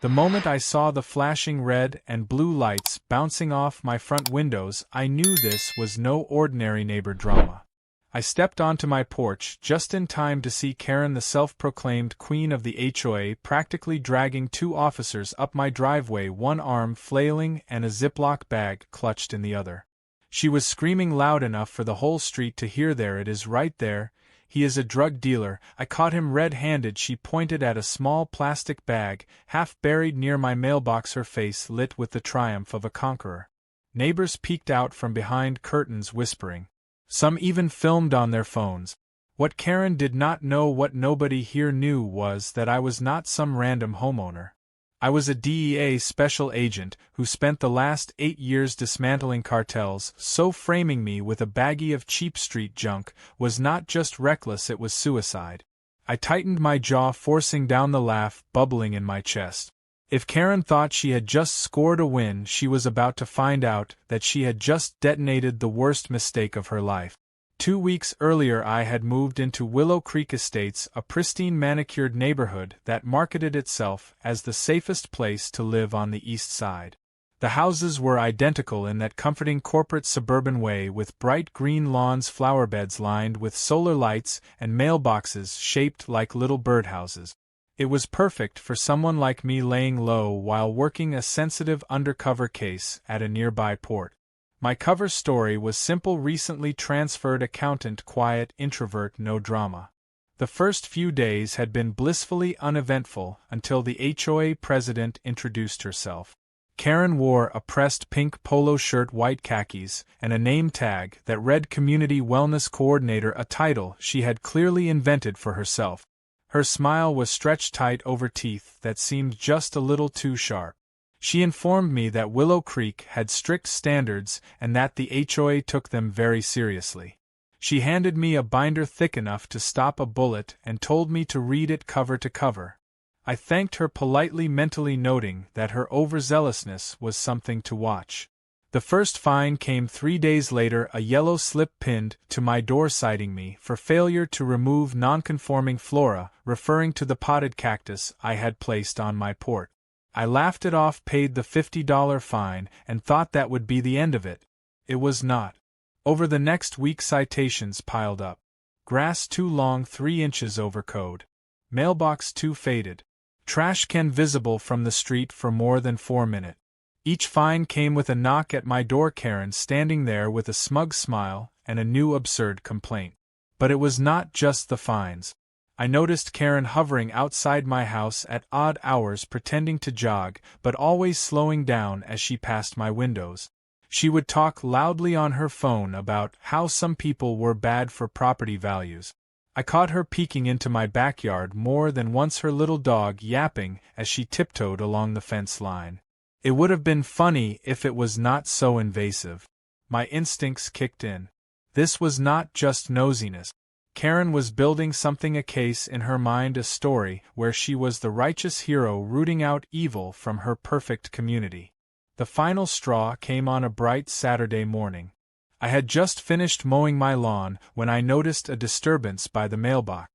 The moment I saw the flashing red and blue lights bouncing off my front windows, I knew this was no ordinary neighbor drama. I stepped onto my porch just in time to see Karen, the self-proclaimed queen of the HOA, practically dragging two officers up my driveway, one arm flailing and a Ziploc bag clutched in the other. She was screaming loud enough for the whole street to hear. "There it is right there. He is a drug dealer. I caught him red-handed." She pointed at a small plastic bag, half buried near my mailbox, her face lit with the triumph of a conqueror. Neighbors peeked out from behind curtains whispering. Some even filmed on their phones. What Karen did not know, what nobody here knew, was that I was not some random homeowner. I was a DEA special agent who spent the last 8 years dismantling cartels, so framing me with a baggie of cheap street junk was not just reckless, it was suicide. I tightened my jaw, forcing down the laugh bubbling in my chest. If Karen thought she had just scored a win, she was about to find out that she had just detonated the worst mistake of her life. 2 weeks earlier I had moved into Willow Creek Estates, a pristine manicured neighborhood that marketed itself as the safest place to live on the east side. The houses were identical in that comforting corporate suburban way, with bright green lawns, flower beds lined with solar lights, and mailboxes shaped like little birdhouses. It was perfect for someone like me laying low while working a sensitive undercover case at a nearby port. My cover story was simple: recently transferred accountant, quiet, introvert, no drama. The first few days had been blissfully uneventful until the HOA president introduced herself. Karen wore a pressed pink polo shirt, white khakis, and a name tag that read Community Wellness Coordinator, a title she had clearly invented for herself. Her smile was stretched tight over teeth that seemed just a little too sharp. She informed me that Willow Creek had strict standards and that the HOA took them very seriously. She handed me a binder thick enough to stop a bullet and told me to read it cover to cover. I thanked her politely, mentally noting that her overzealousness was something to watch. The first fine came 3 days later, a yellow slip pinned to my door citing me for failure to remove nonconforming flora, referring to the potted cactus I had placed on my porch. I laughed it off, paid the $50 fine, and thought that would be the end of it. It was not. Over the next week citations piled up. Grass too long 3 inches over code. Mailbox too faded. Trash can visible from the street for more than 4 minutes. Each fine came with a knock at my door, Karen standing there with a smug smile and a new absurd complaint. But it was not just the fines. I noticed Karen hovering outside my house at odd hours, pretending to jog, but always slowing down as she passed my windows. She would talk loudly on her phone about how some people were bad for property values. I caught her peeking into my backyard more than once, her little dog yapping as she tiptoed along the fence line. It would have been funny if it was not so invasive. My instincts kicked in. This was not just nosiness. Karen was building something, a case in her mind, a story where she was the righteous hero rooting out evil from her perfect community. The final straw came on a bright Saturday morning. I had just finished mowing my lawn when I noticed a disturbance by the mailbox.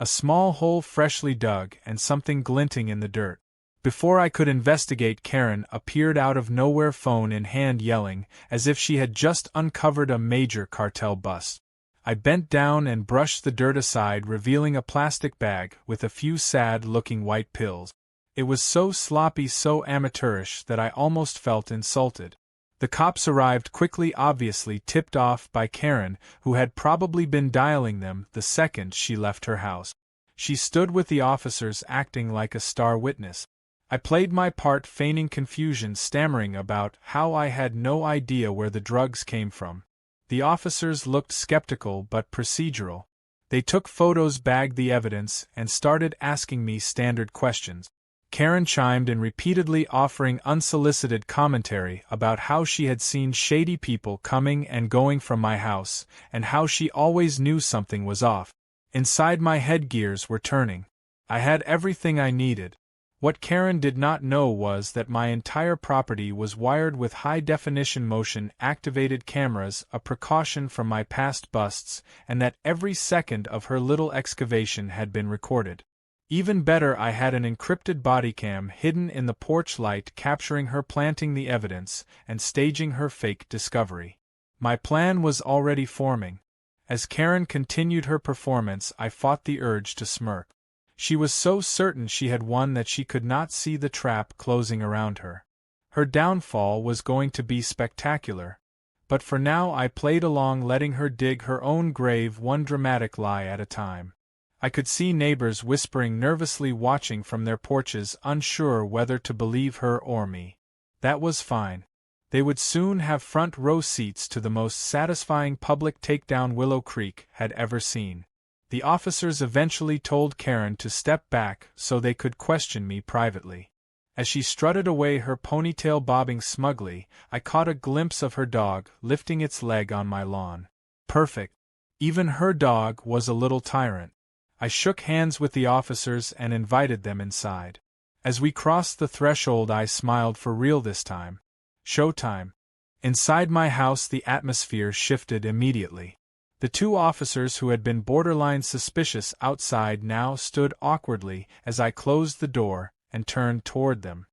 A small hole freshly dug and something glinting in the dirt. Before I could investigate, Karen appeared out of nowhere, phone in hand, yelling as if she had just uncovered a major cartel bust. I bent down and brushed the dirt aside, revealing a plastic bag with a few sad-looking white pills. It was so sloppy, so amateurish, that I almost felt insulted. The cops arrived quickly, obviously tipped off by Karen, who had probably been dialing them the second she left her house. She stood with the officers, acting like a star witness. I played my part, feigning confusion, stammering about how I had no idea where the drugs came from. The officers looked skeptical but procedural. They took photos, bagged the evidence, and started asking me standard questions. Karen chimed in repeatedly, offering unsolicited commentary about how she had seen shady people coming and going from my house, and how she always knew something was off. Inside, my head gears were turning. I had everything I needed. What Karen did not know was that my entire property was wired with high-definition motion-activated cameras, a precaution from my past busts, and that every second of her little excavation had been recorded. Even better, I had an encrypted bodycam hidden in the porch light capturing her planting the evidence and staging her fake discovery. My plan was already forming. As Karen continued her performance, I fought the urge to smirk. She was so certain she had won that she could not see the trap closing around her. Her downfall was going to be spectacular. But for now I played along, letting her dig her own grave one dramatic lie at a time. I could see neighbors whispering nervously, watching from their porches, unsure whether to believe her or me. That was fine. They would soon have front row seats to the most satisfying public takedown Willow Creek had ever seen. The officers eventually told Karen to step back so they could question me privately. As she strutted away, her ponytail bobbing smugly, I caught a glimpse of her dog lifting its leg on my lawn. Perfect. Even her dog was a little tyrant. I shook hands with the officers and invited them inside. As we crossed the threshold, I smiled, for real this time. Showtime. Inside my house, the atmosphere shifted immediately. The two officers who had been borderline suspicious outside now stood awkwardly as I closed the door and turned toward them.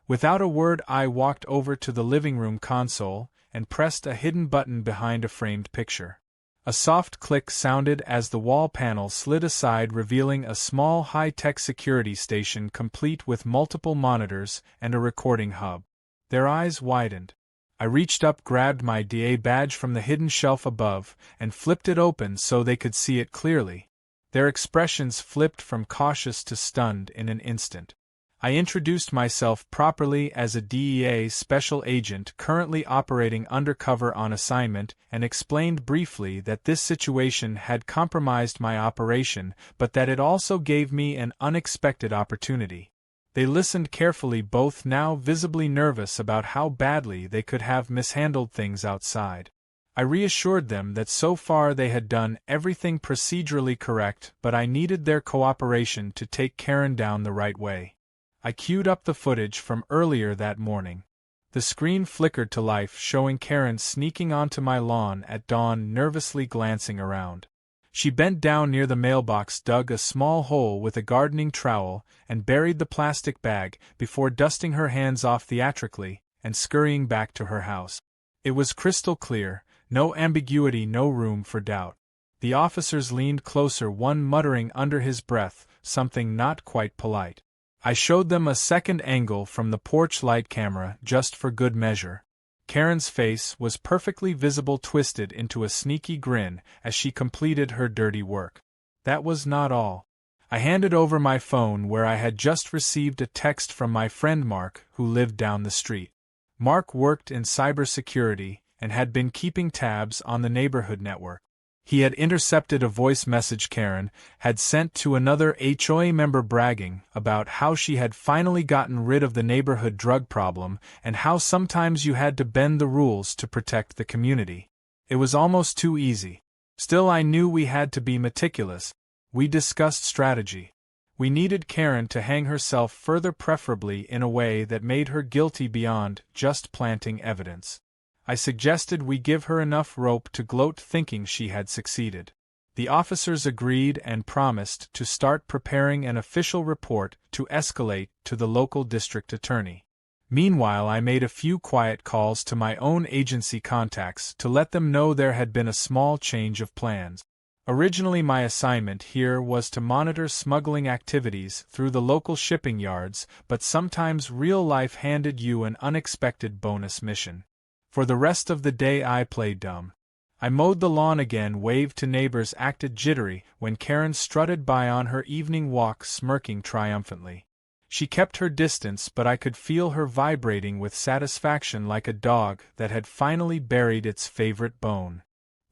Without a word, I walked over to the living room console and pressed a hidden button behind a framed picture. A soft click sounded as the wall panel slid aside, revealing a small high-tech security station complete with multiple monitors and a recording hub. Their eyes widened. I reached up, grabbed my DEA badge from the hidden shelf above, and flipped it open so they could see it clearly. Their expressions flipped from cautious to stunned in an instant. I introduced myself properly as a DEA special agent currently operating undercover on assignment and explained briefly that this situation had compromised my operation, but that it also gave me an unexpected opportunity. They listened carefully, both now visibly nervous about how badly they could have mishandled things outside. I reassured them that so far they had done everything procedurally correct, but I needed their cooperation to take Karen down the right way. I queued up the footage from earlier that morning. The screen flickered to life, showing Karen sneaking onto my lawn at dawn, nervously glancing around. She bent down near the mailbox, dug a small hole with a gardening trowel, and buried the plastic bag before dusting her hands off theatrically and scurrying back to her house. It was crystal clear, no ambiguity, no room for doubt. The officers leaned closer, one muttering under his breath something not quite polite. I showed them a second angle from the porch light camera just for good measure. Karen's face was perfectly visible, twisted into a sneaky grin as she completed her dirty work. That was not all. I handed over my phone, where I had just received a text from my friend Mark, who lived down the street. Mark worked in cybersecurity and had been keeping tabs on the neighborhood network. He had intercepted a voice message Karen had sent to another HOA member, bragging about how she had finally gotten rid of the neighborhood drug problem and how sometimes you had to bend the rules to protect the community. It was almost too easy. Still, I knew we had to be meticulous. We discussed strategy. We needed Karen to hang herself further, preferably in a way that made her guilty beyond just planting evidence. I suggested we give her enough rope to gloat, thinking she had succeeded. The officers agreed and promised to start preparing an official report to escalate to the local district attorney. Meanwhile, I made a few quiet calls to my own agency contacts to let them know there had been a small change of plans. Originally, my assignment here was to monitor smuggling activities through the local shipping yards, but sometimes real life handed you an unexpected bonus mission. For the rest of the day I played dumb. I mowed the lawn again, waved to neighbors, acted jittery when Karen strutted by on her evening walk, smirking triumphantly. She kept her distance, but I could feel her vibrating with satisfaction like a dog that had finally buried its favorite bone.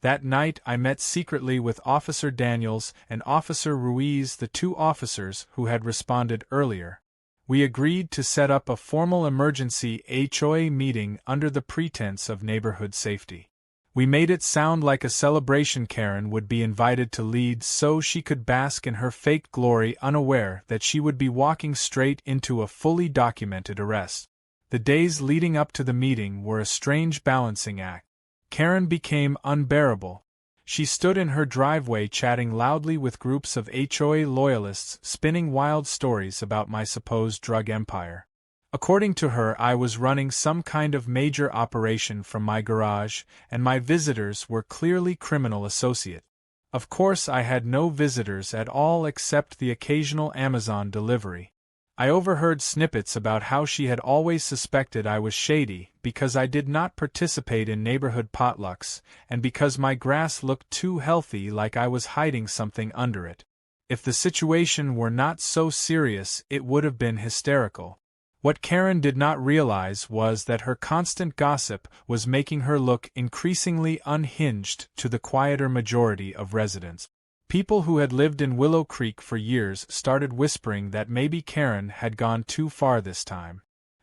That night I met secretly with Officer Daniels and Officer Ruiz, the two officers who had responded earlier. We agreed to set up a formal emergency HOA meeting under the pretense of neighborhood safety. We made it sound like a celebration. Karen would be invited to lead so she could bask in her fake glory, unaware that she would be walking straight into a fully documented arrest. The days leading up to the meeting were a strange balancing act. Karen became unbearable. She stood in her driveway chatting loudly with groups of HOA loyalists, spinning wild stories about my supposed drug empire. According to her, I was running some kind of major operation from my garage, and my visitors were clearly criminal associates. Of course, I had no visitors at all except the occasional Amazon delivery. I overheard snippets about how she had always suspected I was shady because I did not participate in neighborhood potlucks, and because my grass looked too healthy, like I was hiding something under it. If the situation were not so serious, it would have been hysterical. What Karen did not realize was that her constant gossip was making her look increasingly unhinged to the quieter majority of residents. People who had lived in Willow Creek for years started whispering that maybe Karen had gone too far this time.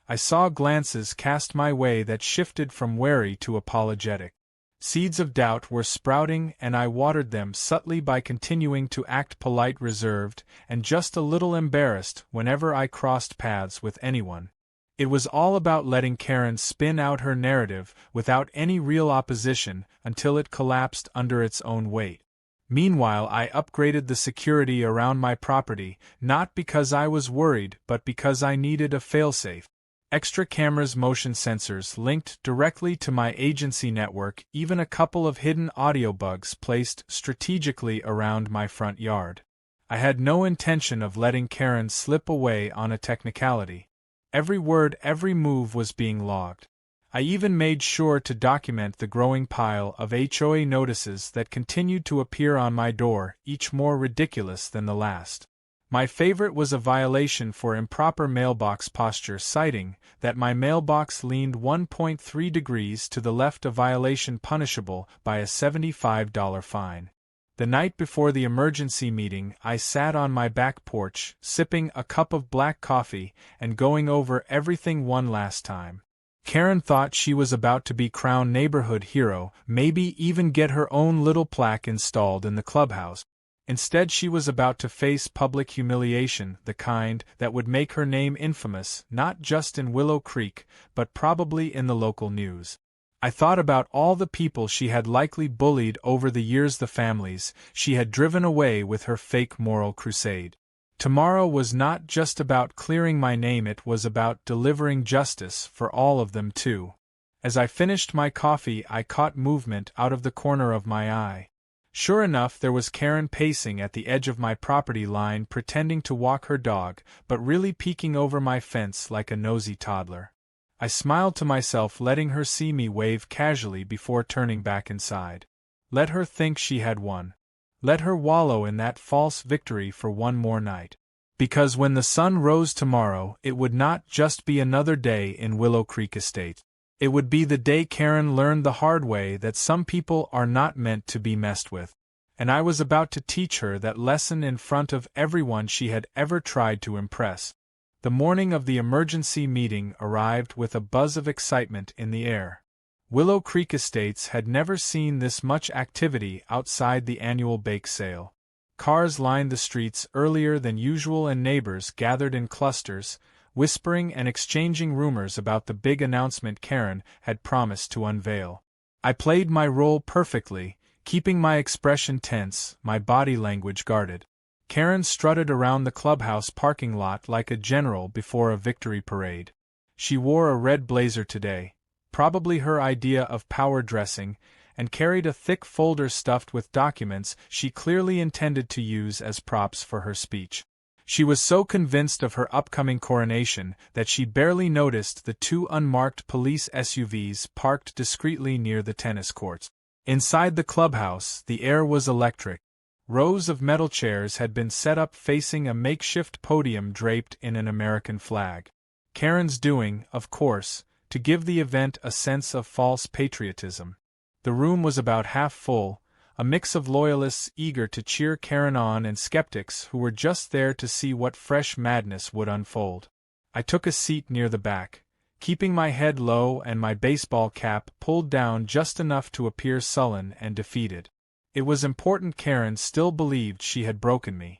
I saw glances cast my way that shifted from wary to apologetic. Seeds of doubt were sprouting, and I watered them subtly by continuing to act polite, reserved, and just a little embarrassed whenever I crossed paths with anyone. It was all about letting Karen spin out her narrative without any real opposition until it collapsed under its own weight. Meanwhile, I upgraded the security around my property, not because I was worried but because I needed a failsafe. Extra cameras, motion sensors linked directly to my agency network, even a couple of hidden audio bugs placed strategically around my front yard. I had no intention of letting Karen slip away on a technicality. Every word, every move was being logged. I even made sure to document the growing pile of HOA notices that continued to appear on my door, each more ridiculous than the last. My favorite was a violation for improper mailbox posture, citing that my mailbox leaned 1.3 degrees to the left, a violation punishable by a $75 fine. The night before the emergency meeting, I sat on my back porch, sipping a cup of black coffee and going over everything one last time. Karen thought she was about to be crowned neighborhood hero, maybe even get her own little plaque installed in the clubhouse. Instead, she was about to face public humiliation, the kind that would make her name infamous, not just in Willow Creek, but probably in the local news. I thought about all the people she had likely bullied over the years, the families she had driven away with her fake moral crusade. Tomorrow was not just about clearing my name, it was about delivering justice for all of them too. As I finished my coffee, I caught movement out of the corner of my eye. Sure enough, there was Karen pacing at the edge of my property line, pretending to walk her dog, but really peeking over my fence like a nosy toddler. I smiled to myself, letting her see me wave casually before turning back inside. Let her think she had won. Let her wallow in that false victory for one more night. Because when the sun rose tomorrow, it would not just be another day in Willow Creek Estate. It would be the day Karen learned the hard way that some people are not meant to be messed with. And I was about to teach her that lesson in front of everyone she had ever tried to impress. The morning of the emergency meeting arrived with a buzz of excitement in the air. Willow Creek Estates had never seen this much activity outside the annual bake sale. Cars lined the streets earlier than usual, and neighbors gathered in clusters, whispering and exchanging rumors about the big announcement Karen had promised to unveil. I played my role perfectly, keeping my expression tense, my body language guarded. Karen strutted around the clubhouse parking lot like a general before a victory parade. She wore a red blazer today, probably her idea of power dressing, and carried a thick folder stuffed with documents she clearly intended to use as props for her speech. She was so convinced of her upcoming coronation that she barely noticed the two unmarked police SUVs parked discreetly near the tennis courts. Inside the clubhouse, the air was electric. Rows of metal chairs had been set up facing a makeshift podium draped in an American flag. Karen's doing, of course, to give the event a sense of false patriotism. The room was about half full, a mix of loyalists eager to cheer Karen on and skeptics who were just there to see what fresh madness would unfold. I took a seat near the back, keeping my head low and my baseball cap pulled down just enough to appear sullen and defeated. It was important Karen still believed she had broken me.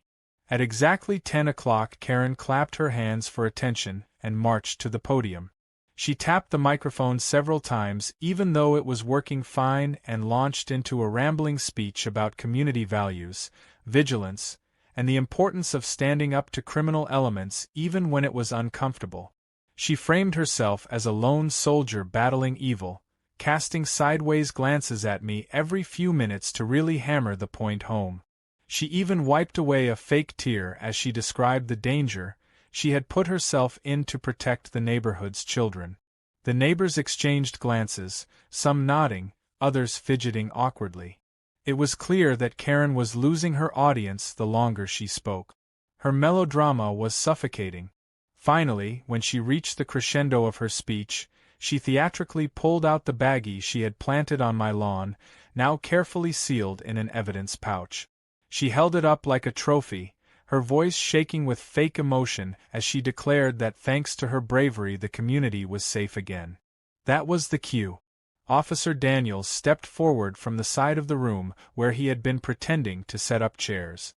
At exactly 10 o'clock, Karen clapped her hands for attention and marched to the podium. She tapped the microphone several times even though it was working fine and launched into a rambling speech about community values, vigilance, and the importance of standing up to criminal elements even when it was uncomfortable. She framed herself as a lone soldier battling evil, casting sideways glances at me every few minutes to really hammer the point home. She even wiped away a fake tear as she described the danger she had put herself in to protect the neighborhood's children. The neighbors exchanged glances, some nodding, others fidgeting awkwardly. It was clear that Karen was losing her audience the longer she spoke. Her melodrama was suffocating. Finally, when she reached the crescendo of her speech, she theatrically pulled out the baggie she had planted on my lawn, now carefully sealed in an evidence pouch. She held it up like a trophy, her voice shaking with fake emotion as she declared that thanks to her bravery the community was safe again. That was the cue. Officer Daniels stepped forward from the side of the room where he had been pretending to set up chairs.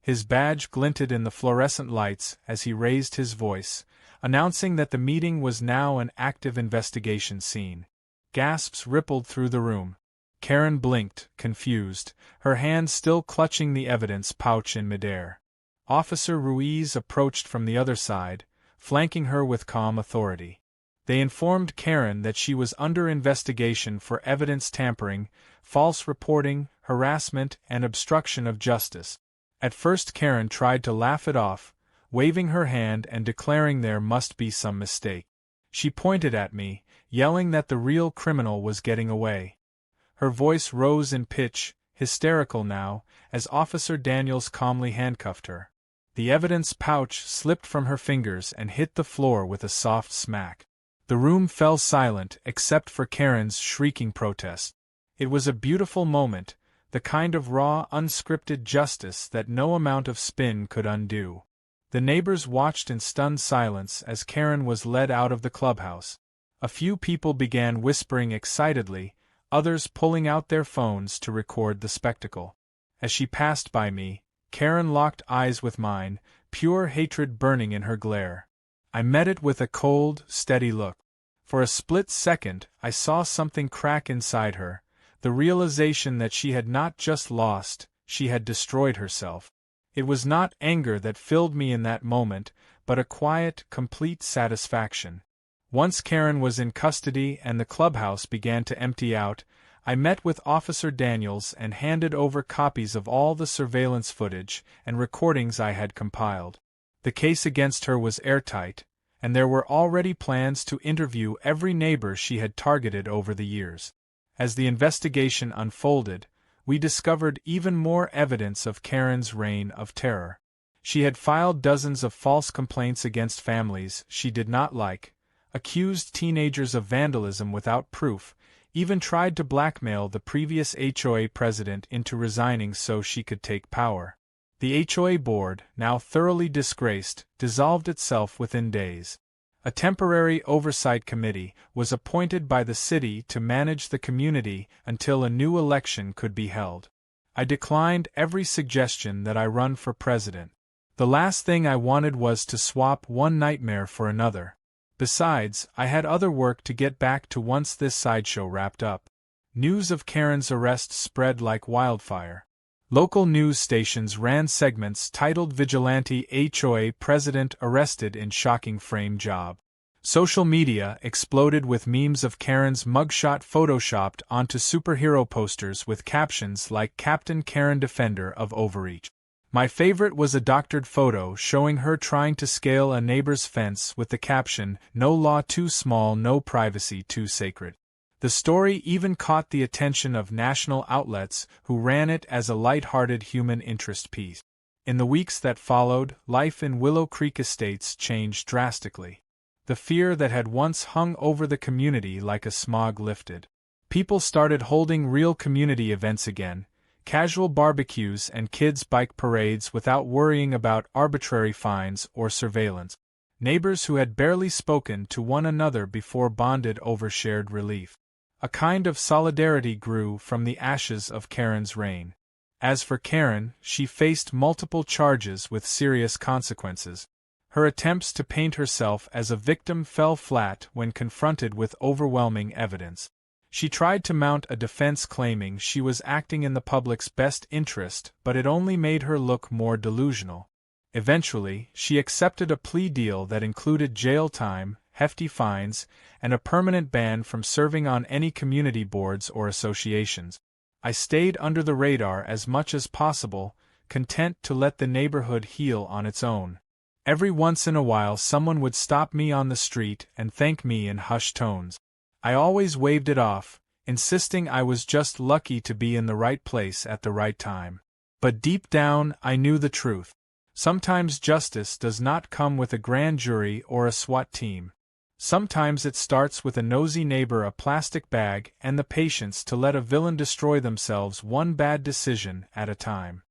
His badge glinted in the fluorescent lights as he raised his voice, announcing that the meeting was now an active investigation scene. Gasps rippled through the room. Karen blinked, confused, her hand still clutching the evidence pouch in midair. Officer Ruiz approached from the other side, flanking her with calm authority. They informed Karen that she was under investigation for evidence tampering, false reporting, harassment, and obstruction of justice. At first Karen tried to laugh it off, waving her hand and declaring there must be some mistake. She pointed at me, yelling that the real criminal was getting away. Her voice rose in pitch, hysterical now, as Officer Daniels calmly handcuffed her. The evidence pouch slipped from her fingers and hit the floor with a soft smack. The room fell silent except for Karen's shrieking protest. It was a beautiful moment, the kind of raw, unscripted justice that no amount of spin could undo. The neighbors watched in stunned silence as Karen was led out of the clubhouse. A few people began whispering excitedly, others pulling out their phones to record the spectacle. As she passed by me, Karen locked eyes with mine, pure hatred burning in her glare. I met it with a cold, steady look. For a split second, I saw something crack inside her, the realization that she had not just lost, she had destroyed herself. It was not anger that filled me in that moment, but a quiet, complete satisfaction. Once Karen was in custody and the clubhouse began to empty out, I met with Officer Daniels and handed over copies of all the surveillance footage and recordings I had compiled. The case against her was airtight, and there were already plans to interview every neighbor she had targeted over the years. As the investigation unfolded, we discovered even more evidence of Karen's reign of terror. She had filed dozens of false complaints against families she did not like, accused teenagers of vandalism without proof, even tried to blackmail the previous HOA president into resigning so she could take power. The HOA board, now thoroughly disgraced, dissolved itself within days. A temporary oversight committee was appointed by the city to manage the community until a new election could be held. I declined every suggestion that I run for president. The last thing I wanted was to swap one nightmare for another. Besides, I had other work to get back to once this sideshow wrapped up. News of Karen's arrest spread like wildfire. Local news stations ran segments titled Vigilante HOA President Arrested in Shocking Frame Job. Social media exploded with memes of Karen's mugshot photoshopped onto superhero posters with captions like Captain Karen Defender of Overreach. My favorite was a doctored photo showing her trying to scale a neighbor's fence with the caption, "No law too small, no privacy too sacred." The story even caught the attention of national outlets who ran it as a light-hearted human interest piece. In the weeks that followed, life in Willow Creek Estates changed drastically. The fear that had once hung over the community like a smog lifted. People started holding real community events again, casual barbecues and kids' bike parades without worrying about arbitrary fines or surveillance. Neighbors who had barely spoken to one another before bonded over shared relief. A kind of solidarity grew from the ashes of Karen's reign. As for Karen, she faced multiple charges with serious consequences. Her attempts to paint herself as a victim fell flat when confronted with overwhelming evidence. She tried to mount a defense claiming she was acting in the public's best interest, but it only made her look more delusional. Eventually, she accepted a plea deal that included jail time, hefty fines, and a permanent ban from serving on any community boards or associations. I stayed under the radar as much as possible, content to let the neighborhood heal on its own. Every once in a while someone would stop me on the street and thank me in hushed tones. I always waved it off, insisting I was just lucky to be in the right place at the right time. But deep down, I knew the truth. Sometimes justice does not come with a grand jury or a SWAT team. Sometimes it starts with a nosy neighbor, a plastic bag, and the patience to let a villain destroy themselves one bad decision at a time.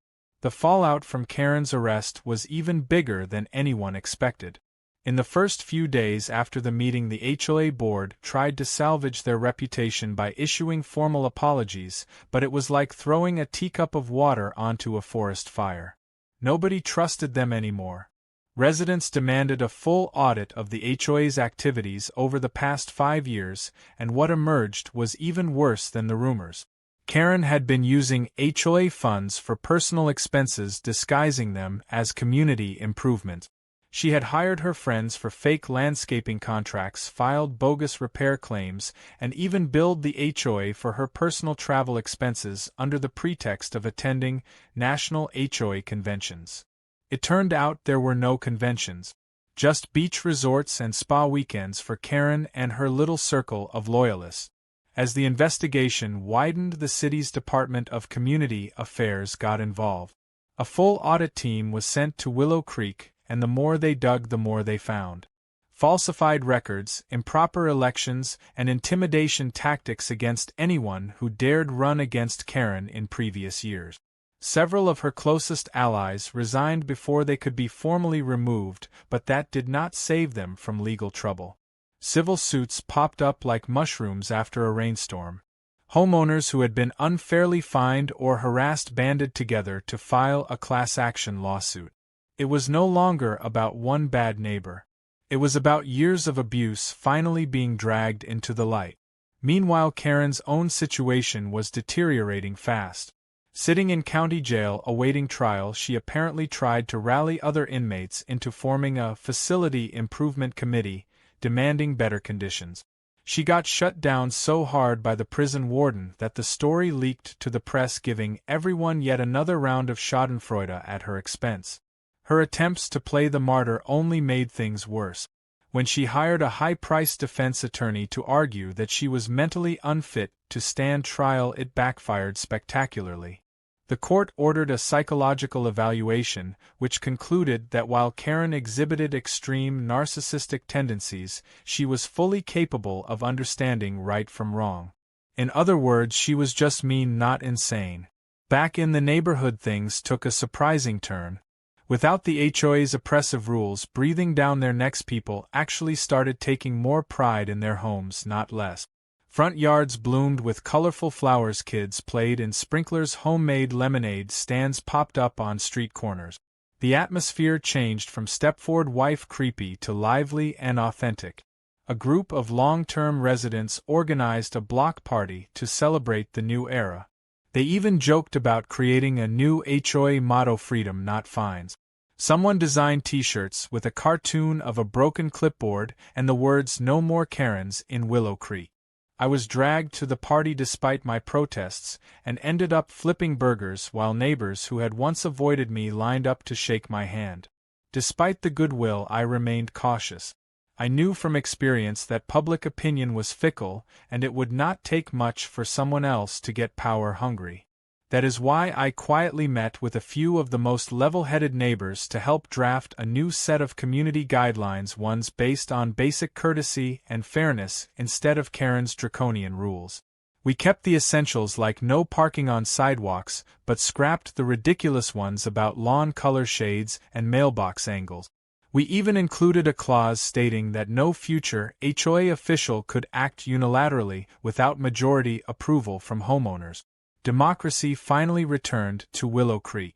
The fallout from Karen's arrest was even bigger than anyone expected. In the first few days after the meeting, the HOA board tried to salvage their reputation by issuing formal apologies, but it was like throwing a teacup of water onto a forest fire. Nobody trusted them anymore. Residents demanded a full audit of the HOA's activities over the past 5 years, and what emerged was even worse than the rumors. Karen had been using HOA funds for personal expenses, disguising them as community improvement. She had hired her friends for fake landscaping contracts, filed bogus repair claims, and even billed the HOA for her personal travel expenses under the pretext of attending national HOA conventions. It turned out there were no conventions, just beach resorts and spa weekends for Karen and her little circle of loyalists. As the investigation widened, the city's Department of Community Affairs got involved. A full audit team was sent to Willow Creek, and the more they dug, the more they found. Falsified records, improper elections, and intimidation tactics against anyone who dared run against Karen in previous years. Several of her closest allies resigned before they could be formally removed, but that did not save them from legal trouble. Civil suits popped up like mushrooms after a rainstorm. Homeowners who had been unfairly fined or harassed banded together to file a class action lawsuit. It was no longer about one bad neighbor. It was about years of abuse finally being dragged into the light. Meanwhile, Karen's own situation was deteriorating fast. Sitting in county jail awaiting trial, she apparently tried to rally other inmates into forming a facility improvement committee, demanding better conditions. She got shut down so hard by the prison warden that the story leaked to the press, giving everyone yet another round of schadenfreude at her expense. Her attempts to play the martyr only made things worse. When she hired a high-priced defense attorney to argue that she was mentally unfit to stand trial, it backfired spectacularly. The court ordered a psychological evaluation, which concluded that while Karen exhibited extreme narcissistic tendencies, she was fully capable of understanding right from wrong. In other words, she was just mean, not insane. Back in the neighborhood, things took a surprising turn. Without the HOA's oppressive rules breathing down their necks, people actually started taking more pride in their homes, not less. Front yards bloomed with colorful flowers, kids played in sprinklers, homemade lemonade stands popped up on street corners. The atmosphere changed from Stepford wife creepy to lively and authentic. A group of long-term residents organized a block party to celebrate the new era. They even joked about creating a new HOA motto: freedom, not fines. Someone designed t-shirts with a cartoon of a broken clipboard and the words "No More Karens in Willow Creek." I was dragged to the party despite my protests, and ended up flipping burgers while neighbors who had once avoided me lined up to shake my hand. Despite the goodwill, I remained cautious. I knew from experience that public opinion was fickle, and it would not take much for someone else to get power hungry. That is why I quietly met with a few of the most level-headed neighbors to help draft a new set of community guidelines, ones based on basic courtesy and fairness instead of Karen's draconian rules. We kept the essentials like no parking on sidewalks, but scrapped the ridiculous ones about lawn color shades and mailbox angles. We even included a clause stating that no future HOA official could act unilaterally without majority approval from homeowners. Democracy finally returned to Willow Creek.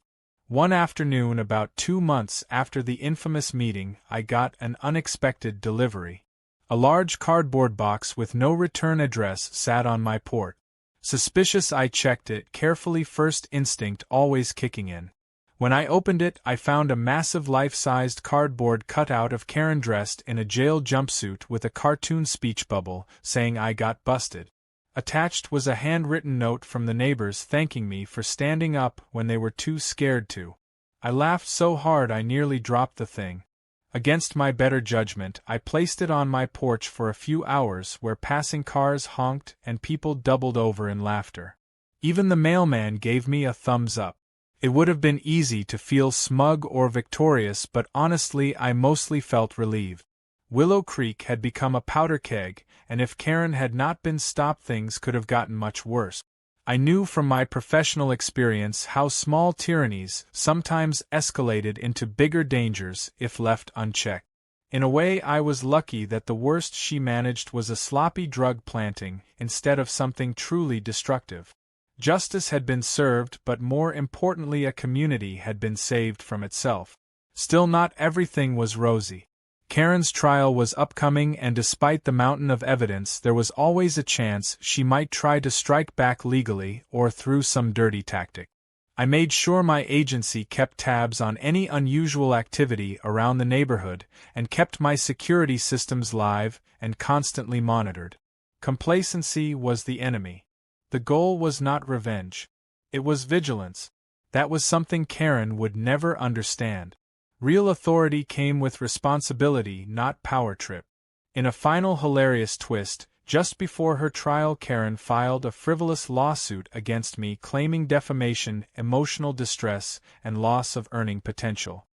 One afternoon about 2 months after the infamous meeting, I got an unexpected delivery. A large cardboard box with no return address sat on my porch. Suspicious, I checked it carefully, first instinct always kicking in. When I opened it, I found a massive life-sized cardboard cutout of Karen dressed in a jail jumpsuit with a cartoon speech bubble saying I got busted. Attached was a handwritten note from the neighbors thanking me for standing up when they were too scared to. I laughed so hard I nearly dropped the thing. Against my better judgment, I placed it on my porch for a few hours where passing cars honked and people doubled over in laughter. Even the mailman gave me a thumbs up. It would have been easy to feel smug or victorious, but honestly I mostly felt relieved. Willow Creek had become a powder keg, and if Karen had not been stopped, things could have gotten much worse. I knew from my professional experience how small tyrannies sometimes escalated into bigger dangers if left unchecked. In a way, I was lucky that the worst she managed was a sloppy drug planting instead of something truly destructive. Justice had been served, but more importantly, a community had been saved from itself. Still, not everything was rosy. Karen's trial was upcoming, and despite the mountain of evidence, there was always a chance she might try to strike back legally or through some dirty tactic. I made sure my agency kept tabs on any unusual activity around the neighborhood and kept my security systems live and constantly monitored. Complacency was the enemy. The goal was not revenge. It was vigilance. That was something Karen would never understand. Real authority came with responsibility, not power trip. In a final hilarious twist, just before her trial, Karen filed a frivolous lawsuit against me claiming defamation, emotional distress, and loss of earning potential.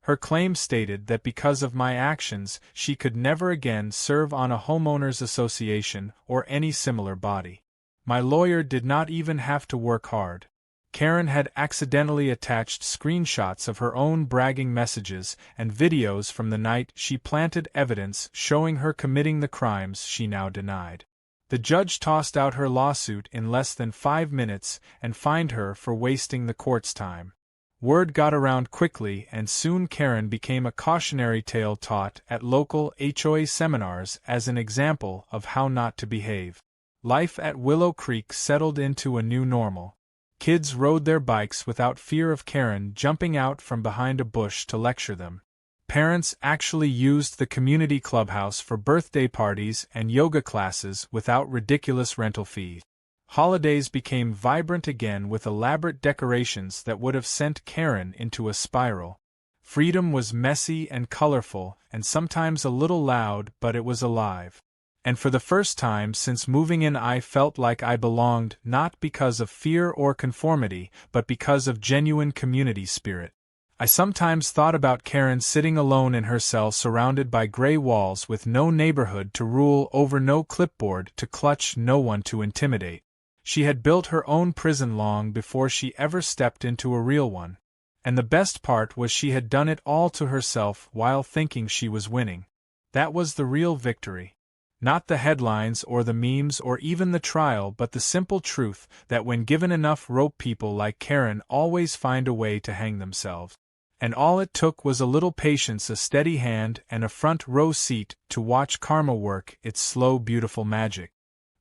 Her claim stated that because of my actions, she could never again serve on a homeowners association or any similar body. My lawyer did not even have to work hard. Karen had accidentally attached screenshots of her own bragging messages and videos from the night she planted evidence showing her committing the crimes she now denied. The judge tossed out her lawsuit in less than 5 minutes and fined her for wasting the court's time. Word got around quickly, and soon Karen became a cautionary tale taught at local HOA seminars as an example of how not to behave. Life at Willow Creek settled into a new normal. Kids rode their bikes without fear of Karen jumping out from behind a bush to lecture them. Parents actually used the community clubhouse for birthday parties and yoga classes without ridiculous rental fees. Holidays became vibrant again with elaborate decorations that would have sent Karen into a spiral. Freedom was messy and colorful, and sometimes a little loud, but it was alive. And for the first time since moving in, I felt like I belonged, not because of fear or conformity, but because of genuine community spirit. I sometimes thought about Karen sitting alone in her cell surrounded by gray walls with no neighborhood to rule over, no clipboard to clutch, no one to intimidate. She had built her own prison long before she ever stepped into a real one. And the best part was she had done it all to herself while thinking she was winning. That was the real victory. Not the headlines or the memes or even the trial, but the simple truth that when given enough rope, people like Karen always find a way to hang themselves. And all it took was a little patience, a steady hand, and a front row seat to watch karma work its slow, beautiful magic.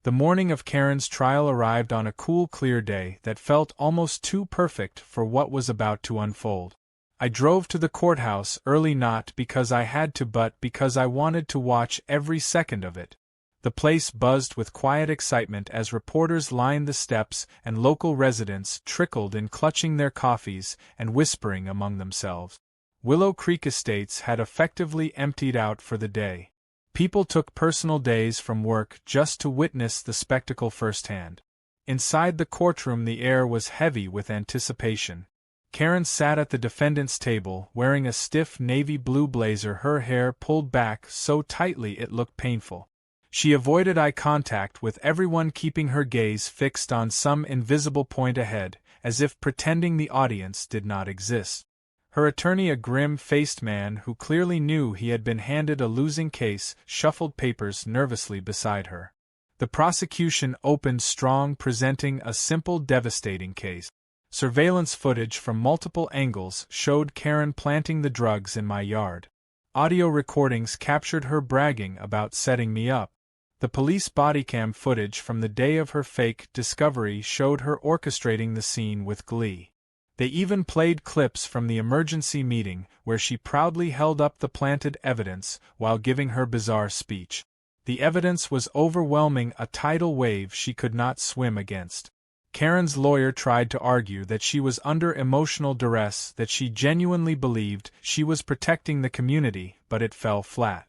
The morning of Karen's trial arrived on a cool, clear day that felt almost too perfect for what was about to unfold. I drove to the courthouse early, not because I had to, but because I wanted to watch every second of it. The place buzzed with quiet excitement as reporters lined the steps and local residents trickled in, clutching their coffees and whispering among themselves. Willow Creek Estates had effectively emptied out for the day. People took personal days from work just to witness the spectacle firsthand. Inside the courtroom, the air was heavy with anticipation. Karen sat at the defendant's table, wearing a stiff navy blue blazer, her hair pulled back so tightly it looked painful. She avoided eye contact with everyone, keeping her gaze fixed on some invisible point ahead, as if pretending the audience did not exist. Her attorney, a grim-faced man who clearly knew he had been handed a losing case, shuffled papers nervously beside her. The prosecution opened strong, presenting a simple, devastating case. Surveillance footage from multiple angles showed Karen planting the drugs in my yard. Audio recordings captured her bragging about setting me up. The police bodycam footage from the day of her fake discovery showed her orchestrating the scene with glee. They even played clips from the emergency meeting where she proudly held up the planted evidence while giving her bizarre speech. The evidence was overwhelming, a tidal wave she could not swim against. Karen's lawyer tried to argue that she was under emotional duress, that she genuinely believed she was protecting the community, but it fell flat.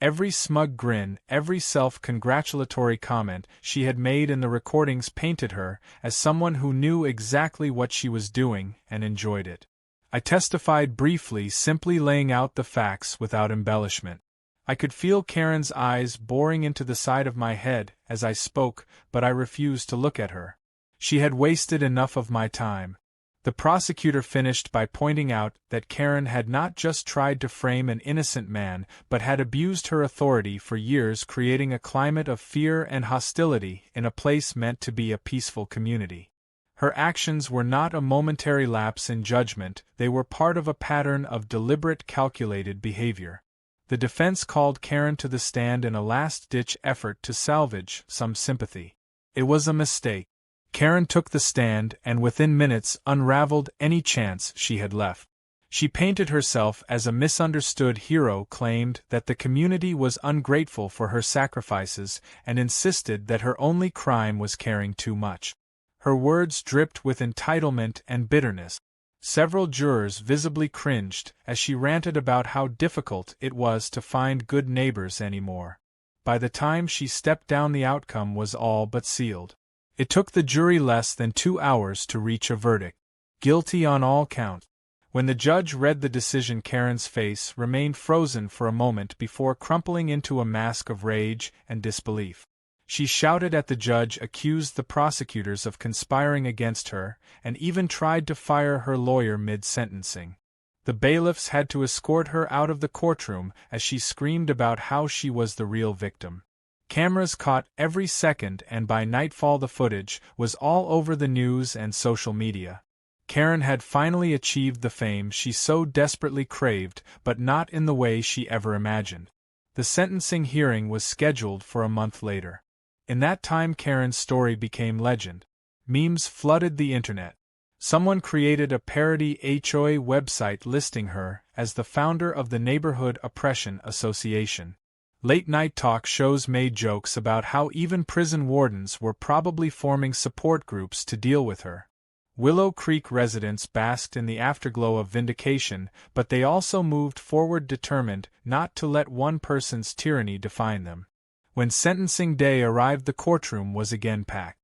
Every smug grin, every self-congratulatory comment she had made in the recordings painted her as someone who knew exactly what she was doing and enjoyed it. I testified briefly, simply laying out the facts without embellishment. I could feel Karen's eyes boring into the side of my head as I spoke, but I refused to look at her. She had wasted enough of my time. The prosecutor finished by pointing out that Karen had not just tried to frame an innocent man, but had abused her authority for years, creating a climate of fear and hostility in a place meant to be a peaceful community. Her actions were not a momentary lapse in judgment, they were part of a pattern of deliberate, calculated behavior. The defense called Karen to the stand in a last-ditch effort to salvage some sympathy. It was a mistake. Karen took the stand and within minutes unraveled any chance she had left. She painted herself as a misunderstood hero, claimed that the community was ungrateful for her sacrifices, and insisted that her only crime was caring too much. Her words dripped with entitlement and bitterness. Several jurors visibly cringed as she ranted about how difficult it was to find good neighbors anymore. By the time she stepped down, the outcome was all but sealed. It took the jury less than 2 hours to reach a verdict. Guilty on all counts. When the judge read the decision, Karen's face remained frozen for a moment before crumpling into a mask of rage and disbelief. She shouted at the judge, accused the prosecutors of conspiring against her, and even tried to fire her lawyer mid-sentencing. The bailiffs had to escort her out of the courtroom as she screamed about how she was the real victim. Cameras caught every second, and by nightfall the footage was all over the news and social media. Karen had finally achieved the fame she so desperately craved, but not in the way she ever imagined. The sentencing hearing was scheduled for a month later. In that time, Karen's story became legend. Memes flooded the internet. Someone created a parody HOA website listing her as the founder of the Neighborhood Oppression Association. Late-night talk shows made jokes about how even prison wardens were probably forming support groups to deal with her. Willow Creek residents basked in the afterglow of vindication, but they also moved forward, determined not to let one person's tyranny define them. When sentencing day arrived, the courtroom was again packed.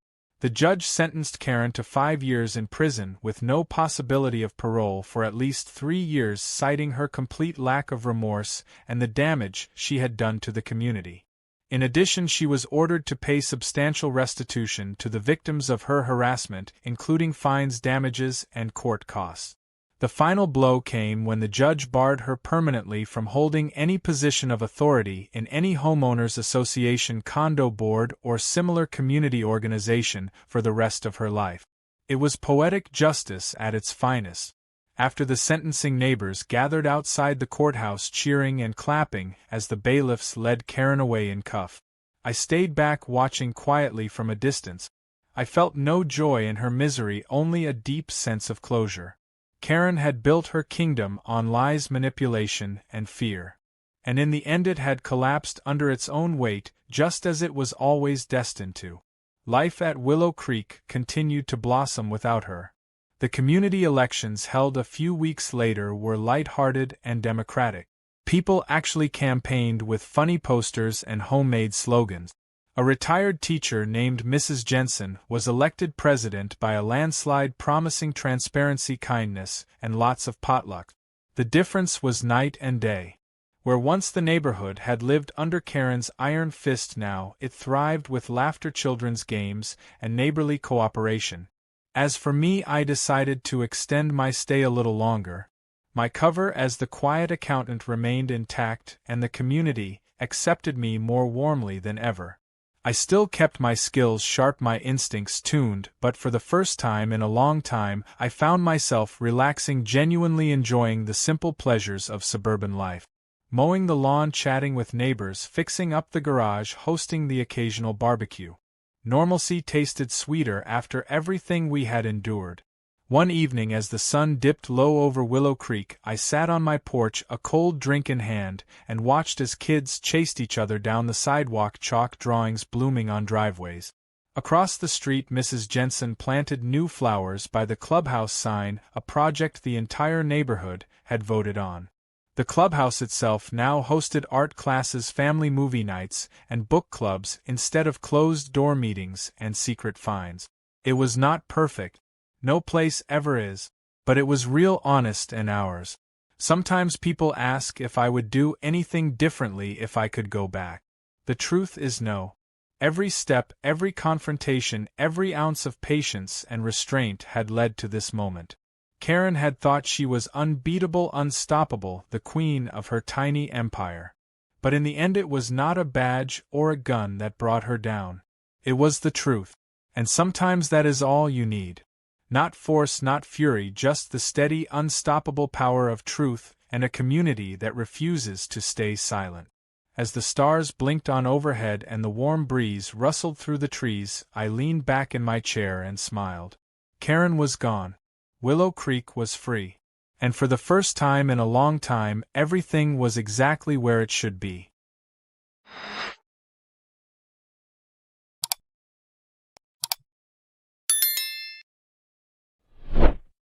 The judge sentenced Karen to 5 years in prison with no possibility of parole for at least 3 years, citing her complete lack of remorse and the damage she had done to the community. In addition, she was ordered to pay substantial restitution to the victims of her harassment, including fines, damages, and court costs. The final blow came when the judge barred her permanently from holding any position of authority in any homeowners association, condo board, or similar community organization for the rest of her life. It was poetic justice at its finest. After the sentencing, neighbors gathered outside the courthouse cheering and clapping as the bailiffs led Karen away in cuffs. I stayed back watching quietly from a distance. I felt no joy in her misery, only a deep sense of closure. Karen had built her kingdom on lies, manipulation, and fear. And in the end it had collapsed under its own weight, just as it was always destined to. Life at Willow Creek continued to blossom without her. The community elections held a few weeks later were light-hearted and democratic. People actually campaigned with funny posters and homemade slogans. A retired teacher named Mrs. Jensen was elected president by a landslide, promising transparency, kindness, and lots of potluck. The difference was night and day. Where once the neighborhood had lived under Karen's iron fist, now it thrived with laughter, children's games, and neighborly cooperation. As for me, I decided to extend my stay a little longer. My cover as the quiet accountant remained intact, and the community accepted me more warmly than ever. I still kept my skills sharp, my instincts tuned, but for the first time in a long time I found myself relaxing, genuinely enjoying the simple pleasures of suburban life. Mowing the lawn, chatting with neighbors, fixing up the garage, hosting the occasional barbecue. Normalcy tasted sweeter after everything we had endured. One evening as the sun dipped low over Willow Creek, I sat on my porch, a cold drink in hand, and watched as kids chased each other down the sidewalk, chalk drawings blooming on driveways. Across the street, Mrs. Jensen planted new flowers by the clubhouse sign, a project the entire neighborhood had voted on. The clubhouse itself now hosted art classes, family movie nights, and book clubs instead of closed-door meetings and secret fines. It was not perfect. No place ever is. But it was real, honest, and ours. Sometimes people ask if I would do anything differently if I could go back. The truth is no. Every step, every confrontation, every ounce of patience and restraint had led to this moment. Karen had thought she was unbeatable, unstoppable, the queen of her tiny empire. But in the end it was not a badge or a gun that brought her down. It was the truth. And sometimes that is all you need. Not force, not fury, just the steady, unstoppable power of truth and a community that refuses to stay silent. As the stars blinked on overhead and the warm breeze rustled through the trees, I leaned back in my chair and smiled. Karen was gone. Willow Creek was free. And for the first time in a long time, everything was exactly where it should be.